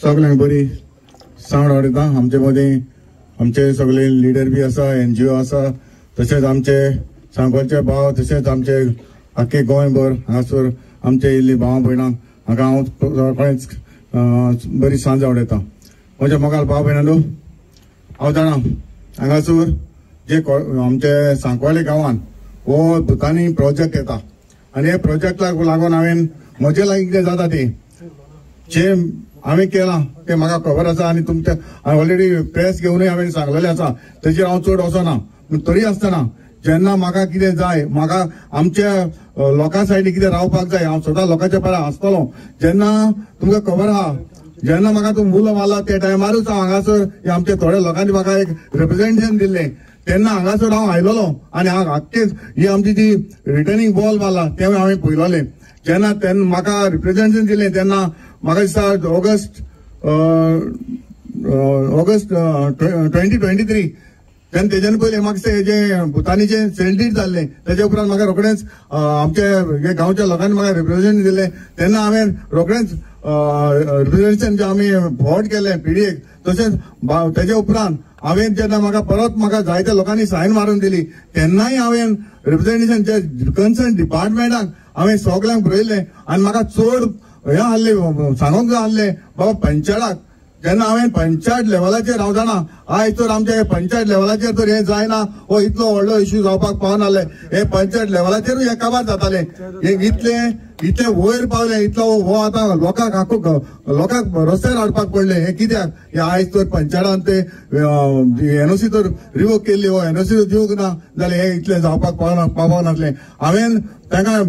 सगळ्यांक बरी सावड आवडटा. आमचे मदीं आमचे सगळे लिडर बी आसा, NGO आसा, तशेंच आमचे सांगोलचे भाव, तशेंच आमचे आख्खे गोंयभर हांगासर आमचे इल्ली भावां भयणां हाका हांव खरेंच बरी सांज आवडटा. म्हज्या मोगाल भाव भयणांनो, हांव जाणा हांगासर जे आमचे सांकवाळे गांवांत हो भुतानी प्रोजेक्ट येता आनी हे प्रोजेक्टाक लागून हांवें म्हजे लागीं कितें जाता ते जे हांवें केलां ते म्हाका खबर आसा आनी तुमच्या ऑलरेडी प्रेस घेवनूय हांवें सांगलेलें आसा, तेजेर हांव चड वचना. तरी आसतना जेन्ना म्हाका कितें जाय, म्हाका आमच्या लोकां सायडीन कितें रावपाक जाय, हांव सदां लोकांच्या पारा आसतलों. जेन्ना तुमकां खबर आहा, जेन्ना म्हाका तुमी उलो मारला त्या टायमारूच हांव हांगासर आमच्या थोड्या लोकांनी म्हाका एक रिप्रेझेंटेशन दिल्लें. तेन्ना हांगासर हांव आयलोलो आनी आख्खेच ही आमची जी रिटर्निंग बॉल मारला तें हांवें पळयलोलें. जेन्ना तेन्ना म्हाका रिप्रेझेंटेशन दिलें तेन्ना म्हाका दिसता ऑगस्ट 2023 तेन्ना तेच्यान पयलें म्हाका जे भुतानीचे सेल्डीट जाल्लें तेच्या उपरांत म्हाका रोखडेंच आमच्या हे गांवच्या लोकांनी म्हाका रिप्रेझेंटेशन दिलें. तेन्ना हांवें रोखडेंच रिप्रेझेंटेशन जे आमी फॉर्वर्ड केलें PDAक. तशेंच तेच्या उपरांत हांवें जेन्ना म्हाका जायत्या लोकांनी सायन मारून दिली तेन्नाय हांवें रिप्रेझेंटेशन जे कन्सर्न डिपार्टमेंटाक हांवें सगळ्यांक बरयलें आनी म्हाका चड हे आहलें सांगूंक जाय आहलें बाबा पंचायताक. जेन्ना हांवें पंचायत लेवलाचेर हांव जाणा आयज तर आमच्या पंचायत लेवलाचेर तर हे जायना, हो इतलो व्हडलो इश्यू जावपाक पावनासले. हे पंचायत लेवलाचेरूय हे काबार जाताले. हे इतले वयर पावले, इतलो हो आतां लोकांक रस्त्यार हाडपाक पडले. हे कित्याक? हे आयज तर पंचायतान ते NOC तर रिवोक केल्ली, हो NOC दिवंक ना जाल्यार हे इतले जावपाक पावनासले. हांवें तांकां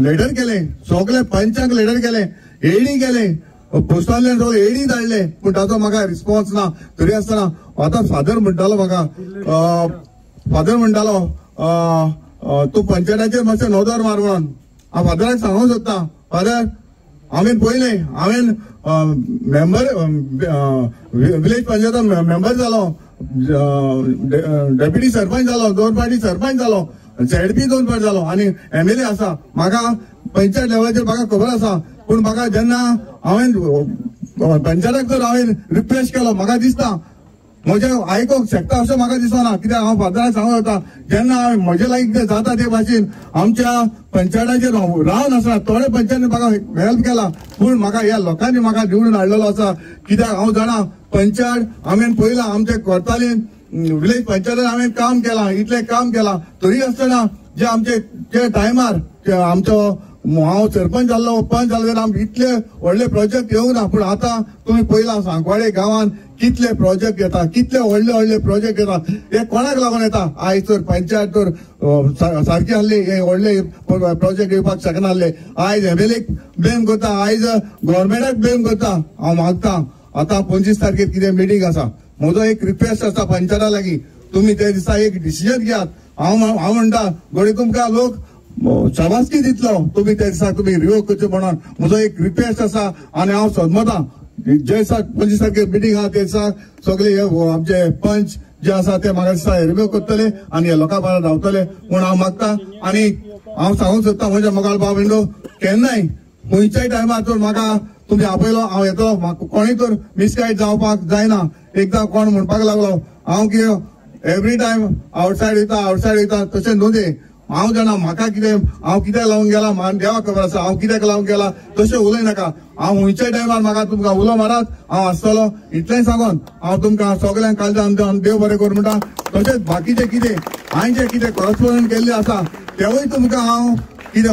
लेटर केलें, सगळे पंचांक लेटर केलें, एडी केलें, पोस्टांतल्यान सगळे एडी धाडले, पूण ताचो म्हाका रिस्पॉन्स ना. तरी आसतना आतां फादर म्हणटालो तूं पंचायताचेर मातशें नजर मार म्हणून. हांव फादराक सांगूंक सोदता, फादर हांवें पयलें मेंबर विलेज पंचायतान मेंबर जालो, डेप्युटी सरपंच जालो, 2 फावटी सरपंच जालो, ZP 2 फावटी जालो आनी MLA आसा. म्हाका पंचायत लेवलाचेर म्हाका खबर आसा. पूण म्हाका जेन्ना हांवें पंचायताक तर हांवें रिक्वेस्ट केलो, म्हाका दिसता म्हजें आयकोंक शकता अशें म्हाका दिसना. कित्याक हांव फादराक सांगूंक येता, जेन्ना हांवें म्हजे लागीं कितें जाता ते भाशेन आमच्या पंचायताचेर रावन आसना. थोडे पंचायतीन म्हाका हेल्प केला, पूण म्हाका ह्या लोकांनी म्हाका निवडून हाडलेलो आसा. कित्याक हांव जाणा पंचायत हांवें पयलां आमच्या कोर्तालीन विलेज पंचायतीन हांवें काम केलां, इतलें काम केलां. तरी आसतना जे आमचे जे टायमार आमचो हांव सरपंच जाल्लो, पंच जाल्लो तेन्ना आमचे इतले व्हडले प्रोजेक्ट येवंक ना. पूण आतां तुमी पयलां सांकवाळे गांवांत कितले प्रोजेक्ट येता, कितले व्हडले प्रोजेक्ट येता. हे कोणाक लागून येता? आयज तर पंचायत तर सारकी आहली, हे व्हडले प्रोजेक्ट येवपाक शकनासले. आयज MLAक ब्लेम करता, आयज गव्हर्मेंटाक ब्लेम करता. हांव मागता आतां 25 तारखेर कितें मिटींग आसा, म्हजो एक रिक्वेस्ट आसा पंचायता लागीं, तुमी ते दिसा एक डिसिजन घेयात. हांव म्हणटा घडये तुमकां लोक शाबासकी दितलो, तुमी त्या दिसा तुमी रिवोक करचे म्हणून म्हजो एक रिक्वेस्ट आसा. आनी हांव सहमता जे दिसा 25 तारखेर मिटींग आहा ते दिसा सगळे आमचे पंच जे आसा ते म्हाका दिसता रिव्यू करतले आनी हे लोकां भायर रावतले म्हूण हांव मागता. आनी हांव सांगूंक सोदता म्हज्या मोगाल भाव भयणो, केन्नाय खंयच्याय टायमार तर म्हाका तुमी आपयलो हांव येतलो. कोणीय तर मिसगायड जावपाक जायना. एकदां कोण म्हणपाक लागलो हांव कितें एवरी टायम आवटसायड वयता तशें न्हू ते. हांव जाणा म्हाका कितें हांव कित्याक लावून गेला देवाक खबर आसा. हांव कित्याक लावून गेला तशें उलयनाका. हांव खंयच्याय टायमार म्हाका तुमकां उलो मारात, हांव आसतलो. इतलें सांगून हांव तुमकां सगळ्यांक काळजान देव बरें कर म्हणटा. तशेंच बाकीचें कितें हांवें जें कितें कॉरस्पॉन्डंट केल्लें आसा तेवूय तुमकां हांव कितें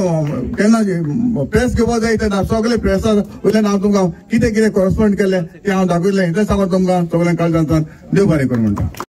केन्ना प्रेस घेवपाक जाय तेन्ना सगळे प्रेसा वयल्यान हांव तुमकां कितें कॉरस्पॉन्ड केलें तें हांव दाखयतलें. इतलें सांगून तुमकां सगळ्यांक काळजान देव बरें कर म्हणटा.